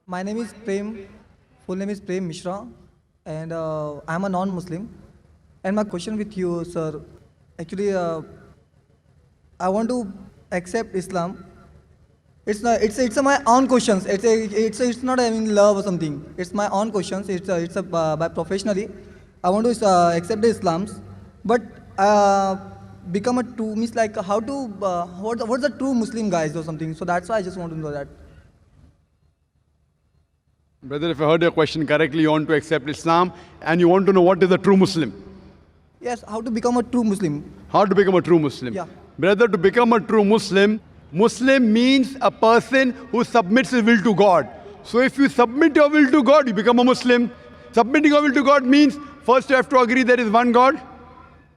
My name is Prem. Full name is Prem Mishra, and I'm a non-Muslim. And my question with you, sir, actually, I want to accept Islam. It's my own questions. It's not having love or something. It's my own questions. By professionally, I want to accept the Islams, but become a true means like how to what's the true Muslim guys or something. So that's why I just want to know that. Brother, if I heard your question correctly, you want to accept Islam and you want to know what is a true Muslim. Yes, how to become a true Muslim? How to become a true Muslim? Yeah. Brother, to become a true Muslim, Muslim means a person who submits his will to God. So if you submit your will to God, you become a Muslim. Submitting your will to God means first you have to agree there is one God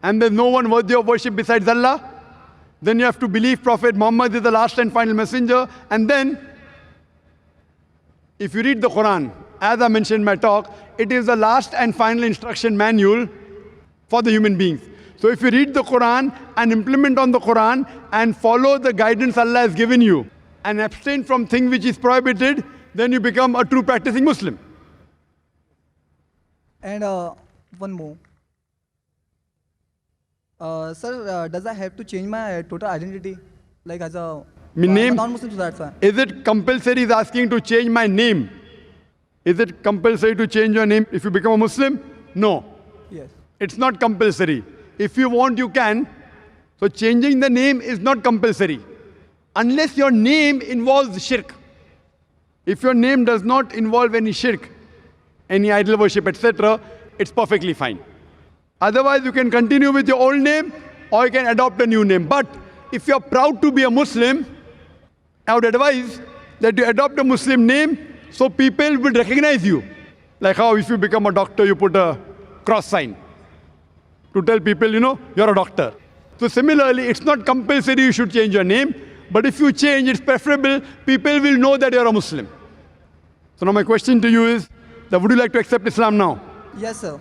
and there's no one worthy of worship besides Allah. Then you have to believe Prophet Muhammad is the last and final messenger. And then, if you read the Quran, as I mentioned in my talk, it is the last and final instruction manual for the human beings. So if you read the Quran and implement on the Quran and follow the guidance Allah has given you and abstain from things which is prohibited, then you become a true practicing Muslim. And one more. Sir, does I have to change my total identity? Like as a Name? non-Muslim, so that's why. Is it compulsory is asking to change my name? Is it compulsory to change your name if you become a Muslim? No. Yes. It's not compulsory. If you want, you can. So changing the name is not compulsory. Unless your name involves shirk. If your name does not involve any shirk, any idol worship, etc., it's perfectly fine. Otherwise, you can continue with your old name or you can adopt a new name. But if you're proud to be a Muslim, I would advise that you adopt a Muslim name so people will recognize you. Like how if you become a doctor, you put a cross sign to tell people, you're a doctor. So similarly, it's not compulsory you should change your name, but if you change, it's preferable. People will know that you're a Muslim. So now my question to you is, that would you like to accept Islam now? Yes, sir.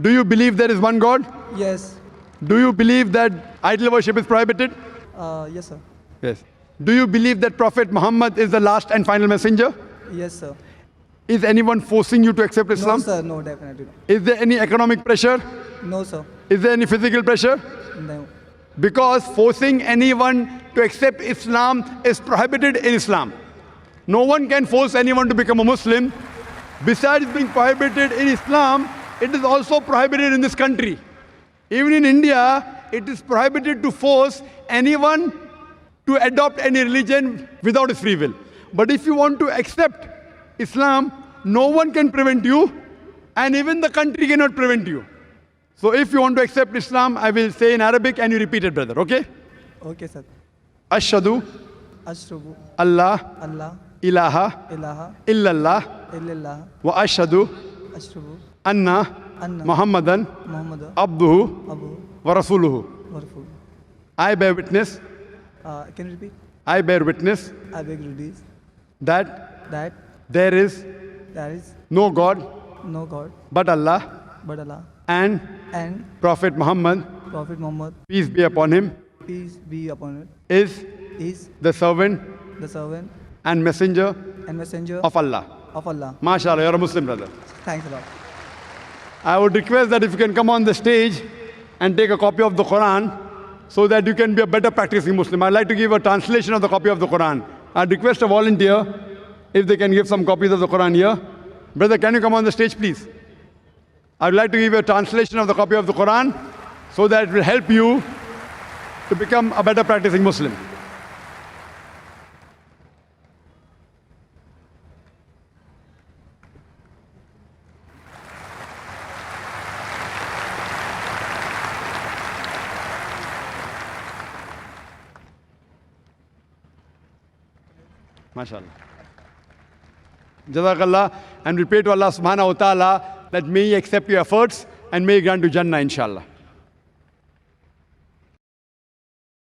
Do you believe there is one God? Yes. Do you believe that idol worship is prohibited? Yes, sir. Yes. Do you believe that Prophet Muhammad is the last and final messenger? Yes, sir. Is anyone forcing you to accept Islam? No, sir. No, definitely not. Is there any economic pressure? No, sir. Is there any physical pressure? No. Because forcing anyone to accept Islam is prohibited in Islam. No one can force anyone to become a Muslim. Besides being prohibited in Islam, it is also prohibited in this country. Even in India, it is prohibited to force anyone to adopt any religion without his free will. But if you want to accept Islam, no one can prevent you, and even the country cannot prevent you. So if you want to accept Islam, I will say in Arabic and you repeat it, brother, okay? Okay, sir. Ashhadu Ashrabu Allah Allah ilaha ilaha illallah illallah wa ashhadu ashrabu anna anna Muhammadan Muhammad abduhu Abu wa rasuluhu. Warful. I bear witness, Can you repeat? I bear witness I beg release that that there is there is no God no God but Allah but Allah and and Prophet Muhammad, Prophet Muhammad, peace be upon him, peace be upon it, is is the servant the servant and messenger and messenger of Allah. of Allah. MashaAllah, you're a Muslim, brother. Thanks a lot. I would request that if you can come on the stage and take a copy of the Quran so that you can be a better practicing Muslim. I'd like to give a translation of the copy of the Quran. I'd request a volunteer if they can give some copies of the Quran here. Brother, can you come on the stage, please? I'd like to give you a translation of the copy of the Quran so that it will help you to become a better practicing Muslim. MashaAllah. Jazakallah. And we pray to Allah subhanahu wa ta'ala that may He accept your efforts and may He grant you Jannah, inshallah.